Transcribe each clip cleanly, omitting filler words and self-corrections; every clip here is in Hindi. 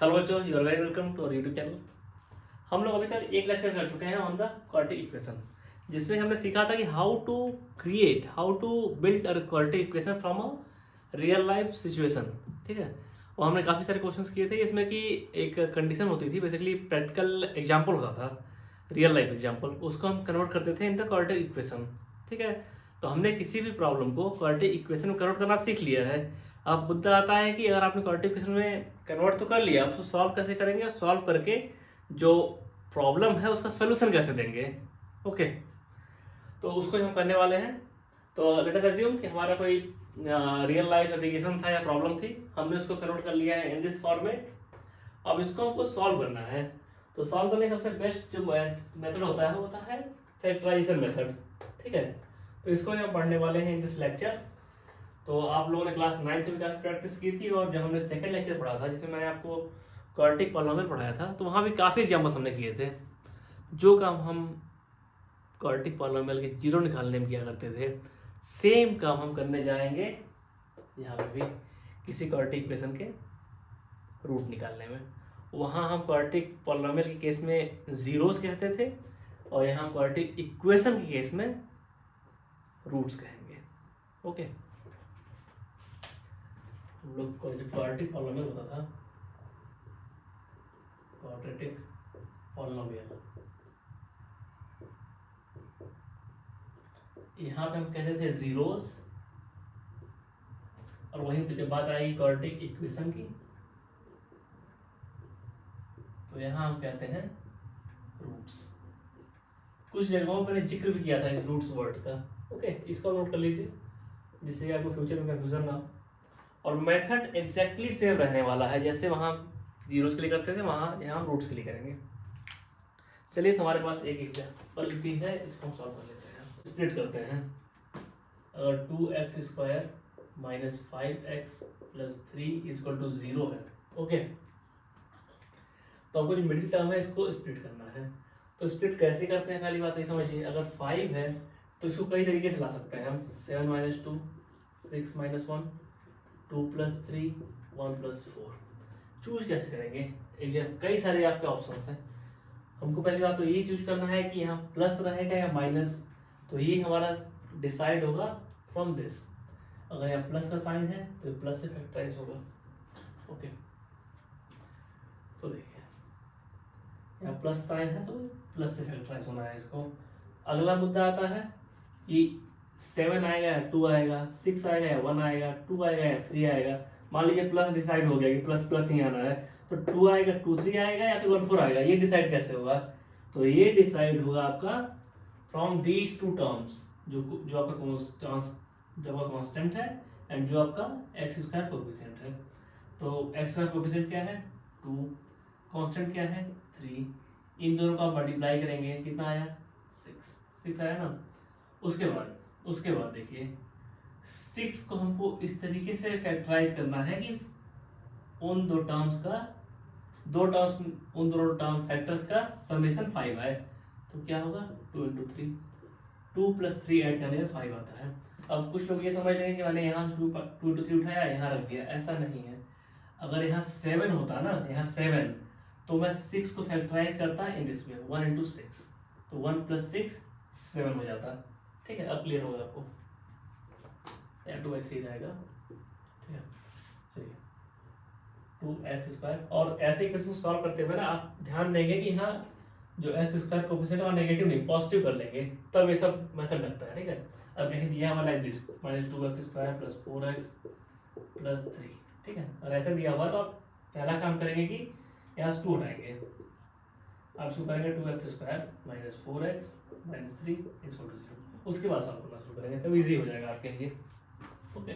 हेलो बच्चों, you are very welcome to our YouTube channel. हम लोग अभी तक एक लेक्चर कर चुके हैं ऑन द क्वाड्रेटिक इक्वेशन, जिसमें हमने सीखा था कि how to build a quadratic equation from a real life situation. ठीक है, और हमने काफ़ी सारे क्वेश्चंस किए थे इसमें कि एक कंडीशन होती थी, बेसिकली प्रैक्टिकल एग्जाम्पल होता था, रियल लाइफ एग्जाम्पल, उसको हम कन्वर्ट करते थे इन द क्वाड्रेटिक इक्वेशन। ठीक है, तो हमने किसी भी प्रॉब्लम को क्वाड्रेटिक इक्वेशन में कन्वर्ट करना सीख लिया है। अब मुद्दा आता है कि अगर आपने क्वाड्रेटिक इक्वेशन में कन्वर्ट तो कर लिया, उसको सॉल्व कैसे करेंगे और सॉल्व करके जो प्रॉब्लम है उसका सोल्यूशन कैसे देंगे। ओके, तो उसको हम करने वाले हैं। तो लेट अस अज्यूम कि हमारा कोई रियल लाइफ एप्लीकेशन था या प्रॉब्लम थी, हमने उसको कन्वर्ट कर लिया है इन दिस फॉर्मेट। अब इसको हमको सॉल्व करना है। तो सॉल्व करने का सबसे बेस्ट जो मेथड होता है वो होता है फैक्टराइजेशन मेथड। ठीक है, तो इसको हम पढ़ने वाले हैं इन दिस लेक्चर। तो आप लोगों ने क्लास 9th में काफ़ी प्रैक्टिस की थी, और जब हमने सेकंड लेक्चर पढ़ा था जिसमें मैंने आपको क्वाड्रेटिक पॉलिनोमियल पढ़ाया था, तो वहाँ भी काफ़ी एग्जाम्पल्स हमने किए थे। जो काम हम क्वाड्रेटिक पॉलिनोमियल के जीरो निकालने में किया करते थे, सेम काम हम करने जाएंगे यहाँ पे भी किसी क्वाड्रेटिक इक्वेशन के रूट निकालने में। वहाँ हम क्वाड्रेटिक पॉलिनोमियल के केस में जीरोस कहते थे, और यहाँ हम क्वाड्रेटिक इक्वेशन के केस में रूट्स कहेंगे। ओके, हम लोग को जो क्वाड्रेटिक पॉलिनोमियल होता था, क्वाड्रेटिक पॉलिनोमियल, यहाँ पे हम कहते थे जीरोस, और वहीं पे जब बात आएगी क्वाड्रेटिक इक्वेशन की, तो यहाँ हम कहते हैं रूट्स। कुछ जगहों पर मैंने जिक्र भी किया था इस रूट्स वर्ड का। ओके, इसको नोट कर लीजिए जिससे कि आपको फ्यूचर में कंफ्यूजन ना हो। और मेथड एग्जैक्टली सेम रहने वाला है, जैसे वहाँ जीरोस के लिए करते थे वहाँ यहाँ हम रूट्स के लिए करेंगे। चलिए, तो हमारे पास एक एग्जाम्पल भी है, इसको हम सॉल्व कर लेते हैं। स्प्लिट करते हैं। अगर 2x² minus 5x plus 3 equal to 0 है, ओके, तो हमको जो मिडिल टर्म है इसको स्प्लिट करना है। तो स्प्लिट कैसे करते हैं, पहली बात ये समझिए। अगर 5 है तो इसको कई तरीके से ला सकते हैं हम। 7 minus 2, 6 minus 1, 2 plus 3, 1 plus 4। Choose कैसे करेंगे? कई सारे आपके ऑप्शंस हैं। हमको पहली बात तो यही चूज करना है कि यहाँ प्लस रहेगा या माइनस, तो ये हमारा डिसाइड होगा फ्रॉम दिस। अगर यहाँ प्लस का साइन है तो प्लस से फैक्टराइज होगा। ओके, तो देखिए यहाँ प्लस साइन है तो प्लस से फैक्टराइज होना है इसको। अगला मुद्दा आता है कि 7 आएगा या 2 आएगा, 6 आएगा या 1 आएगा, 2 आएगा या 3 आएगा। मान लीजिए प्लस डिसाइड हो गया कि प्लस प्लस ही आना है, तो 2 आएगा, 2 3 आएगा या फिर 1 4 आएगा। ये डिसाइड कैसे होगा? तो ये डिसाइड होगा आपका फ्रॉम दीज टू टर्म्स, जो आपका कांस्टेंट है एंड जो आपका x² कोएफिशिएंट है। तो x² कोएफिशिएंट क्या है? 2, कांस्टेंट क्या है? 3। इन दोनों का आप मल्टीप्लाई करेंगे, कितना आया? 6 आया ना। उसके बाद देखिए 6 को हमको इस तरीके से फैक्टराइज करना है कि उन दोनों टर्म फैक्टर्स का समेशन 5 आए। तो क्या होगा? 2 इंटू 3, 2 प्लस 3 ऐड करने में 5 आता है। अब कुछ लोग ये समझ लेंगे कि मैंने यहाँ से 2 इंटू 3 उठाया, यहाँ रख दिया। ऐसा नहीं है। अगर यहाँ 7 होता ना, यहाँ 7, तो मैं 6 को फैक्टराइज करता इन दिस वे, 1 इंटू 6, तो 1 प्लस 6 7 हो जाता। ठीक है, अब क्लियर होगा आपको। 2/3 जाएगा। ठीक है, चलिए 2x²। और ऐसे इक्वेशन सॉल्व करते हुए ना आप ध्यान देंगे कि यहाँ जो x² कोएफिशिएंट है नेगेटिव नहीं, पॉजिटिव कर लेंगे, तब ये सब मेथड लगता है। ठीक है, अब कहीं दिया हुआ like this -2x² plus 4x plus 3। ठीक है, और ऐसे दिया हुआ तो आप पहला काम करेंगे कि यहाँ से 2 उठाएंगे। आप शुरू करेंगे 2x² minus 4x minus 3 equal to 0। उसके बाद सॉल्व करना शुरू करेंगे, तब इजी हो जाएगा आपके लिए। ओके,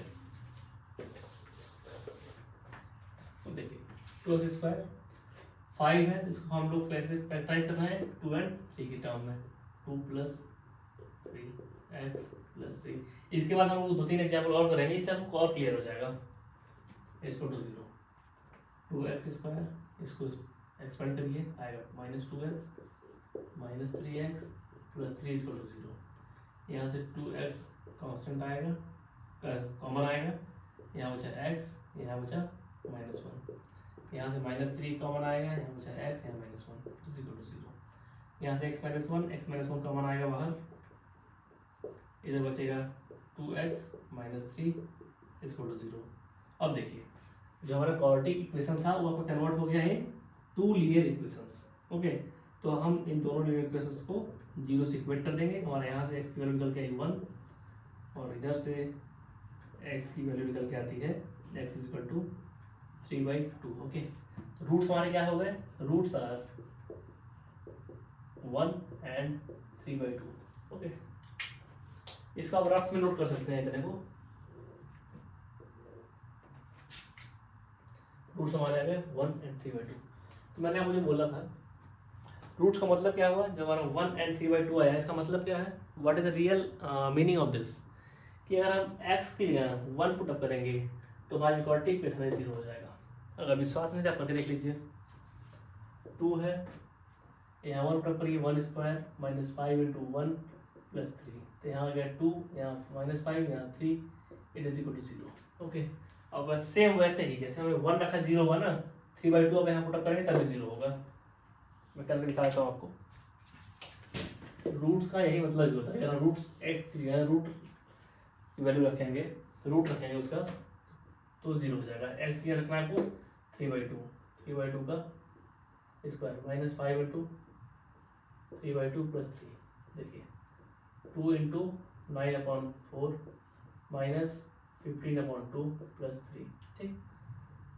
तो देखिए 2x² 5 है, इसको हम लोग कैसे फैक्टराइज करना है? 2 एंड 3 की टर्म में, 2 प्लस 3x प्लस 3। इसके बाद हम लोग 2-3 एग्जाम्पल और करेंगे, इससे हमको और क्लियर हो जाएगा। इसको टू 0, 2x², इसको एक्सपेंड करिए, आएगा -2x minus 3x plus 3 equal to 0। यहाँ से 2x कांस्टेंट आएगा, कॉमन आएगा, यहाँ बचा x, यहाँ बचा -1। यहाँ से -3 कॉमन आएगा, यहाँ बचा x, यहाँ -1 इज इक्वल टू 0। यहाँ से x -1 कॉमन आएगा बाहर, इधर बचेगा 2x - 3 इज इक्वल टू 0। अब देखिए जो हमारा क्वाड्रेटिक इक्वेशन था वो आपको कन्वर्ट हो गया है 2 लीनियर इक्वेशंस। ओके, तो हम इन दोनों लीनियर इक्वेशंस को 0 से इक्वेट कर देंगे। हमारे यहाँ से x की वैल्यू निकल के आई 1 और इधर से x की वैल्यू निकल के आती है x is equal to 3/2। Okay, तो रूट्स हमारे क्या हो गए, रूट्स आर 1 and 3/2। ओके, इसको आप रफ में नोट कर सकते हैं इतने को। रूट्स हमारे आ गए 1 and 3/2। तो मैंने आपको जो बोला था रूट्स का मतलब क्या हुआ, जब हमारा 1 and 3/2 आया, इसका मतलब क्या है, what is the real meaning of this, कि अगर हम x की जगह 1 पुट अप करेंगे तो हमारी क्वाड्रेटिक इक्वेशन है 0 हो जाएगा। अगर विश्वास नहीं है आप करके देख लीजिए। 2 है, यहाँ 1 पुट अप करिए, 1² - 5 × 1 + 3, तो यहाँ आ गया 2, यहाँ -5, यहाँ 3, it is equal to 0। Okay, अब बस सेम वैसे ही जैसे हमने 1 रखा 0 हुआ ना, 3/2 अब यहाँ पुट अप करेंगे तभी 0 होगा। मैं करके दिखाता हूँ आपको। रूट्स का यही मतलब ही होता है, अगर रूट्स x रूट की वैल्यू रखेंगे, रूट रखेंगे उसका, तो 0 हो जाएगा। x ये रखना है आपको 3/2 का स्क्वायर -5 × 3/2 + 3। देखिए 2 × 9/4 -15/2 + 3। ठीक,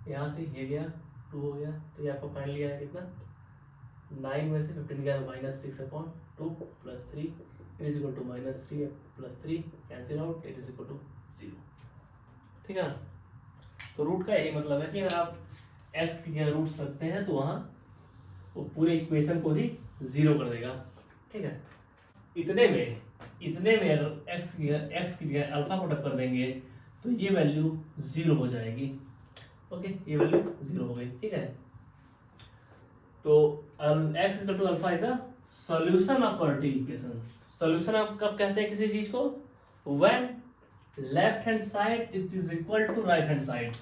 यहाँ से ये गया 2 हो गया, तो ये आपको फाइनली आया कितना, 9 में से 15 गया -6/2 + 3 it is equal to -3 + 3 cancel out, it is equal to 0। ठीक है ना, तो रूट का यही मतलब है कि अगर आप x की जगह रूट्स रखते हैं तो वहाँ वो पूरे इक्वेशन को ही 0 कर देगा। ठीक है, इतने में अगर x की जगह अल्फा पुट अप कर देंगे तो ये वैल्यू 0 हो जाएगी। ओके, ये वैल्यू 0 हो गई। ठीक है, तो x equal to alpha is a solution of quadratic equation. Solution आप कब कहते हैं किसी चीज को, when left hand side it is equal to right hand side.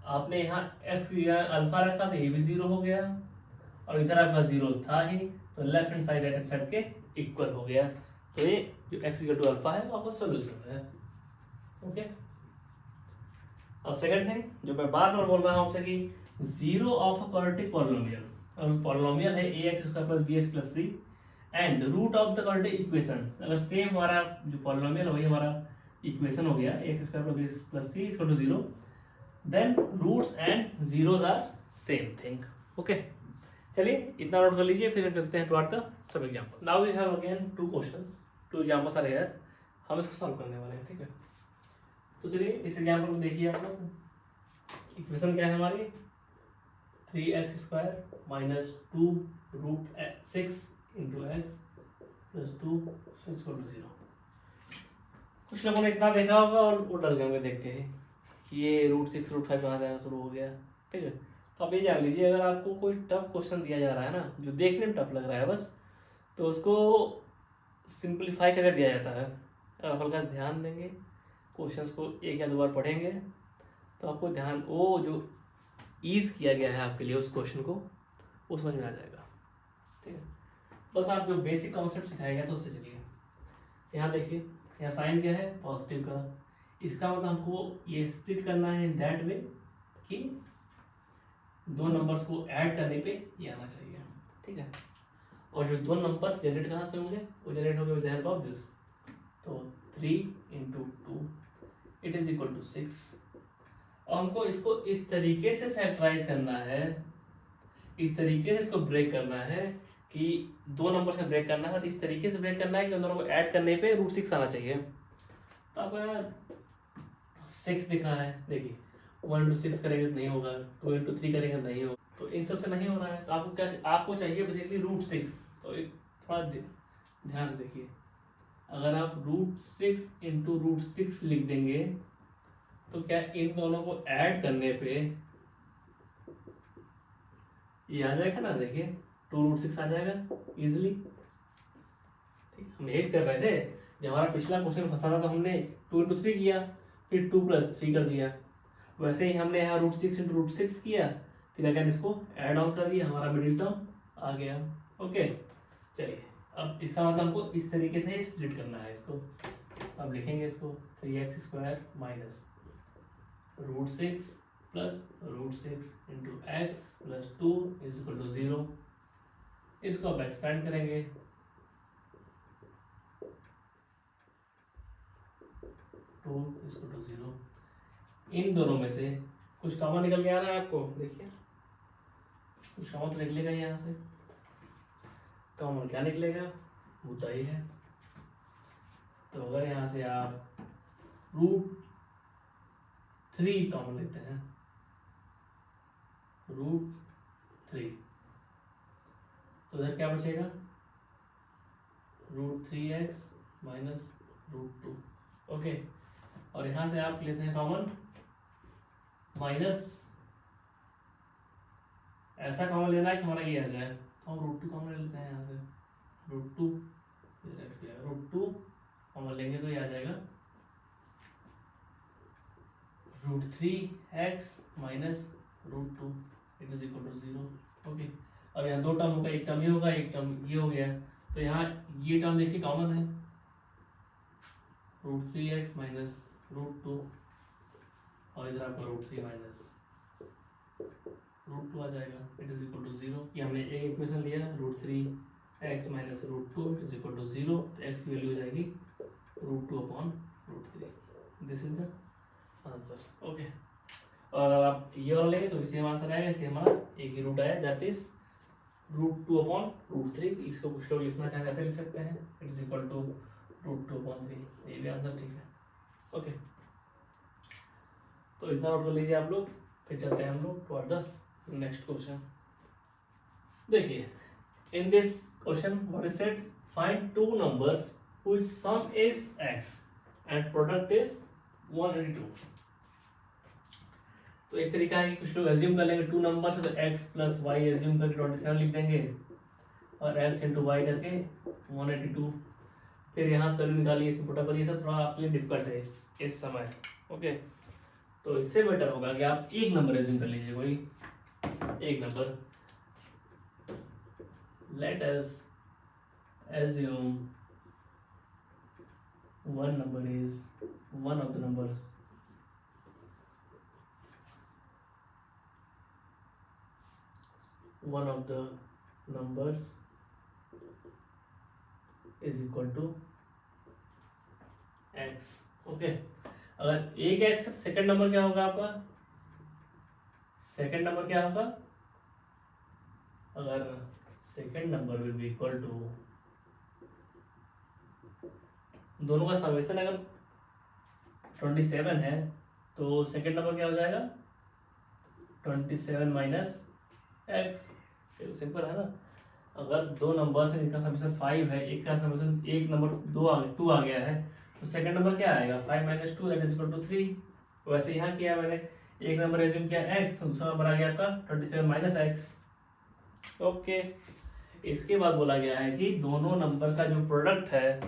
आपने यहाँ x की जगह अल्फा रखा तो ये भी 0 हो गया, और इधर आपका 0 था ही, तो left hand side right hand side के इक्वल हो गया। तो ये जो x इक्वल टू अल्फा है वो आपका सॉल्यूशन है। ओके, अब सेकंड थिंग जो मैं बार बार बोल रहा हूँ आपसे कि 0 ऑफ अ क्वाड्रेटिक पॉलिनोमियल, और पॉलिनोमियल है ax² + bx + c and root of the quadratic equation. अगर सेम हमारा जो पॉलिनोमियल वही हमारा इक्वेशन हो गया ax² + bx + c equal to 0, then roots and zeros are same thing. Okay, चलिए इतना नोट कर लीजिए, फिर करते हैं toward the sub example. Now we have again 2 questions, 2 examples are here, हम इसको सॉल्व करने वाले हैं। ठीक है, तो चलिए इस एग्जांपल को देखिए आप लोग। इक्वेशन क्या है हमारी, 3x² - 2√6 × x + 2 = 0। कुछ लोगों ने इतना देखा होगा और वो डर गए होंगे देख के कि ये √6 √5 कहाँ से आना शुरू हो गया। ठीक है, तो आप ये जान लीजिए, अगर आपको कोई टफ क्वेश्चन दिया जा रहा है ना, जो देखने में टफ लग रहा है बस, तो उसको सिंप्लीफाई करके दिया जाता है। अगर आप हल्का ध्यान देंगे, क्वेश्चंस को 1 या 2 बार पढ़ेंगे, तो आपको ध्यान वो जो ईज किया गया है आपके लिए उस क्वेश्चन को, वो समझ में आ जाएगा। ठीक है, बस आप जो बेसिक कॉन्सेप्ट सिखाया गया था उससे चलिए। यहाँ देखिए, यहाँ साइन क्या है, पॉजिटिव का, इसका मतलब हमको ये स्प्लिट करना है इन दैट वे कि 2 नंबर्स को ऐड करने पे ये आना चाहिए। ठीक है, और जो 2 नंबर्स जनरेट कहाँ से होंगे, वो जनरेट होंगे with the help of this. तो 3 × 2 इट इज इक्वल टू 6। और हमको इसको इस तरीके से फैक्टराइज करना है, इस तरीके से इसको ब्रेक करना है कि 2 नंबर से ब्रेक करना है, और इस तरीके से ब्रेक करना है कि उन दोनों को ऐड करने पे √6 आना चाहिए। तो आपको यहाँ 6 दिख रहा है, देखिए 1 × 6 करेंगे तो नहीं होगा, 2 × 3 करेंगे तो नहीं होगा, तो इन सब से नहीं हो रहा है। तो आपको क्या, आपको चाहिए बेसिकली √6। तो एक थोड़ा ध्यान से देखिए, अगर आप √6 × √6 लिख देंगे तो क्या इन दोनों को ऐड करने पे ये आ जाएगा ना, देखिए 2√6 आ जाएगा इजिली। ठीक, हम यही कर रहे थे, जब हमारा पिछला क्वेश्चन फंसा था तो हमने 2 × 3 किया, फिर 2 + 3 कर दिया। वैसे ही हमने यहाँ √6 × √6 किया, फिर अगर इसको ऐड ऑन कर दिया, हमारा मिडिल टर्म आ गया। ओके, चलिए अब इसका मतलब हमको इस तरीके से स्प्लिट करना है इसको। अब लिखेंगे इसको 3x² minus √6 plus √6 into x plus 2 is equal to 0। इसको अब एक्सपेंड करेंगे, 2 इज इक्वल टू 0। इन दोनों में से कुछ कॉमन निकल के आ रहा है आपको, देखिए कुछ कॉमन तो निकलेगा यहाँ से। कॉमन क्या निकलेगा, मुद्दा ही है। तो अगर यहाँ से आप √3 कॉमन लेते हैं, √3, तो इधर क्या बचेगा, √3x माइनस √2। ओके, और यहाँ से आप लेते हैं कॉमन माइनस, ऐसा कॉमन लेना है कि हमारा ये आ जाए, तो हम √2 कॉमन ले लेते हैं यहाँ से। √2 √2 कॉमन लेंगे तो ये आ जाएगा √3x minus √2 it is equal to 0। Okay, अब यहाँ दो टर्म होगा, एक टर्म ये होगा, एक टर्म ये हो गया। तो यहाँ ये टर्म देखिए कॉमन है, √3x माइनस √2, और इधर आपका √3 माइनस √2 आ जाएगा, इट इज इक्वल टू 0। ये हमने एक इक्वेशन लिया, √3x minus √2 it is equal to 0। तो x की वैल्यू हो जाएगी √2/√3। This is the answer. Okay, और अगर आप ये वाला लेंगे तो सेम आंसर आएगा, इसलिए हमारा एक ही रूट आया, दैट इज √2/√3। इसको कुछ लोग लिखना चाहें ऐसे लिख सकते हैं, इट इज इक्वल टू √2/3। ये भी आंसर ठीक है। ओके, तो इतना नोट कर लीजिए आप लोग, फिर चलते हैं हम लोग टुवर्ड द नेक्स्ट क्वेश्चन। देखिए, in this question what is said, find two numbers which sum is x and product is 182। तो एक तरीका है कि कुछ लोग एज्यूम कर लेंगे टू नंबर्स है तो x प्लस वाई एज्यूम करके 27 लिख देंगे, और x इंटू वाई करके 182। फिर यहाँ से वैल्यू निकालिए, इसमें पुट अप करिए। सब थोड़ा आपके लिए डिफिकल्ट है इस समय। ओके, तो इससे बेटर होगा कि आप एक नंबर एज्यूम कर लीजिए, कोई एक number. Let us assume one number is one of the numbers is equal to x। Okay, अगर एक x, सेकंड नंबर क्या होगा आपका, सेकंड नंबर क्या होगा, अगर second number will be equal to, दोनों का समेशन अगर 27 है तो सेकंड नंबर क्या हो जाएगा, 27 माइनस x। सिंपल है ना। अगर दो नंबर है जिनका समेशन 5 है, एक का समेशन एक नंबर 2 आ गया है, तो सेकंड नंबर क्या आएगा, 5 minus 2 that is equal to 3। वैसे यहाँ किया मैंने, एक नंबर एज्यूम किया x, तो दूसरा नंबर आ गया आपका 27 माइनस x। ओके, इसके बाद बोला गया है कि दोनों नंबर का जो प्रोडक्ट है,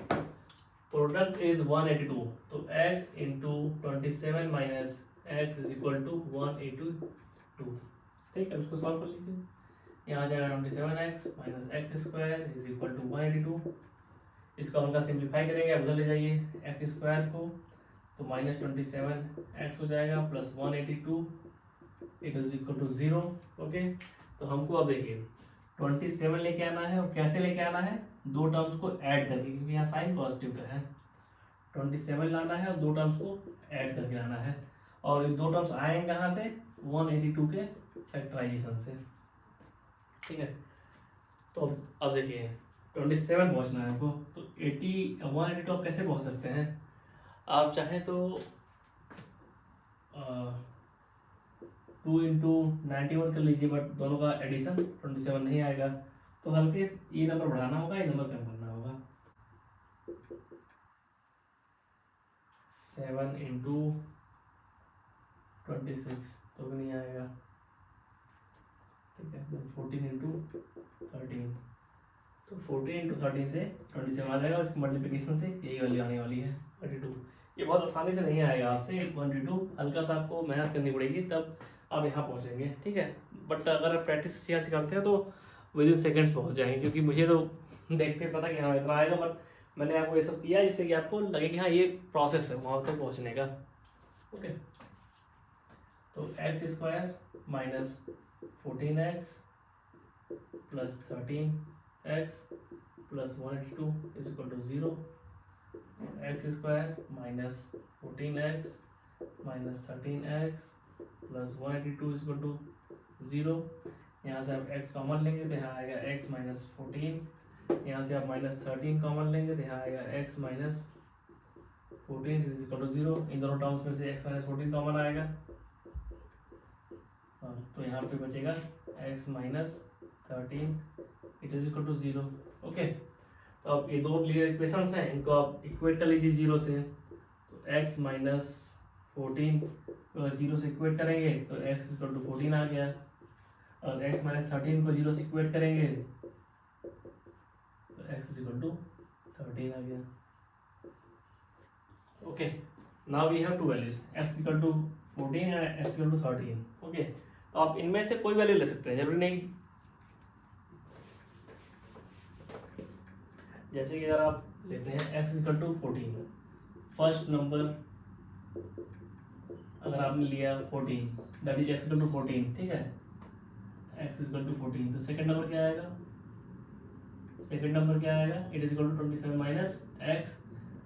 प्रोडक्ट इज 182, तो x into 27 minus x is equal to 182। ठीक है, उसको सॉल्व कर लीजिए। यहाँ आ जाएगा 27x minus x square is equal to 182। इसको हम सिंप्लीफाई करेंगे, अब उधर ले जाइए एक्स स्क्वायर को, तो माइनस 27x हो जाएगा plus 182 it is equal to 0। Okay, तो हमको अब देखिए 27 लेके आना है, और कैसे लेके आना है, दो टर्म्स को ऐड करके, क्योंकि यहाँ साइन पॉजिटिव का है। 27 लाना है और दो टर्म्स को ऐड करके लाना है, और ये दो टर्म्स आएंगे कहाँ से, 182 के फैक्टराइजेशन से। ठीक है, तो अब देखिए 27 पहुँचना है आपको, तो 182 आप कैसे पहुँच सकते हैं, आप चाहें तो 2 इंटू 91 कर लीजिए, बट दोनों का एडिशन 27 नहीं आएगा, तो हल्के ये नंबर बढ़ाना होगा, ये नंबर कम करना होगा। 7 इंटू 26 तो भी नहीं आएगा। ठीक है, 14 इंटू 13, तो 14 इंटू 13 से 27 आ जाएगा, और इसकी मल्टीप्लिकेशन से यही वाली आने वाली है 32। ये बहुत आसानी से नहीं आएगा आपसे 182, हल्का सा आपको मेहनत करनी पड़ेगी, तब आप यहाँ पहुँचेंगे, ठीक है। बट अगर आप प्रैक्टिस अच्छी खासी करते हैं तो विद इन सेकेंड्स पहुँच जाएंगे, क्योंकि मुझे तो देखते ही पता कि हाँ इतना आएगा, बट मैंने आपको ये सब किया जिससे कि आपको लगे कि हाँ ये प्रोसेस है वहाँ तक पहुँचने का। ओके, तो x square minus 14x plus 13x plus 182 is equal to 0, x square minus 14x minus 13x plus 182 is equal to 0। यहाँ से आप x कॉमन लेंगे तो यहाँ आएगा x माइनस 14, यहाँ से आप माइनस 13 कॉमन लेंगे तो यहाँ आएगा x minus 14 is equal to 0। इन दोनों टर्म्स में से x माइनस 14 कॉमन आएगा, तो यहाँ पे बचेगा x minus 13 it is equal to 0। Okay, तो अब ये दो लीनियर इक्वेशंस हैं, इनको आप इक्वेट कर लीजिए 0 से। तो x माइनस 14 अगर 0 से इक्वेट करेंगे तो x इक्वल टू 14 आ गया, और x माइनस 13 को 0 से इक्वेट करेंगे तो x इक्वल टू 13 आ गया। Okay, now we have two values, x equal to 14 and x equal to 13। Okay, तो आप इनमें से कोई वैल्यू ले सकते हैं, जरूरी नहीं। जैसे कि अगर आप लेते हैं x equal to 14, first number अगर आपने लिया 14, that is x equal to 14, ठीक है, x इक्वल टू 14, तो सेकंड नंबर क्या आएगा, सेकंड नंबर क्या आएगा, it is equal to 27 minus x,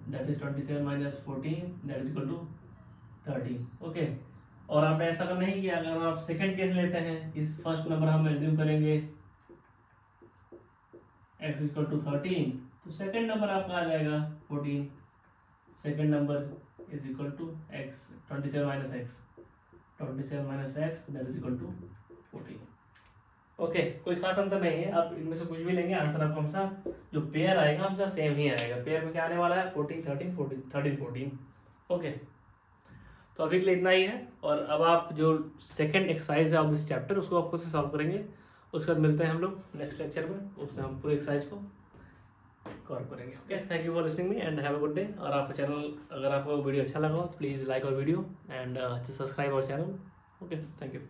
that is 27 minus 14, that is equal to 13। Okay, और आपने ऐसा अगर नहीं किया, अगर आप सेकंड केस लेते हैं, इस फर्स्ट नंबर हम एज्यूम करेंगे x इक्वल टू 13, तो सेकंड नंबर आपका आ जाएगा 14, second number is equal to x 27 minus x, 27 minus x that is equal to 14। Okay, कोई खास अंतर नहीं है, आप इनमें से कुछ भी लेंगे, आंसर आपको हमेशा जो पेयर आएगा हमेशा सेम ही आएगा। पेयर में क्या आने वाला है, 14 13 14 13 14। ओके, तो अभी के लिए इतना ही है, और अब आप जो सेकंड एक्सरसाइज है ऑफ दिस चैप्टर उसको आप खुद से सॉल्व करेंगे। उसके बाद मिलते हैं हम लोग नेक्स्ट लेक्चर में, उसमें हम पूरे एक्सरसाइज को कवर करेंगे। Okay, thank you for listening me and have a good day. और आप चैनल, अगर आपको वीडियो अच्छा लगा हो तो please like our video and subscribe our channel. Okay, thank you.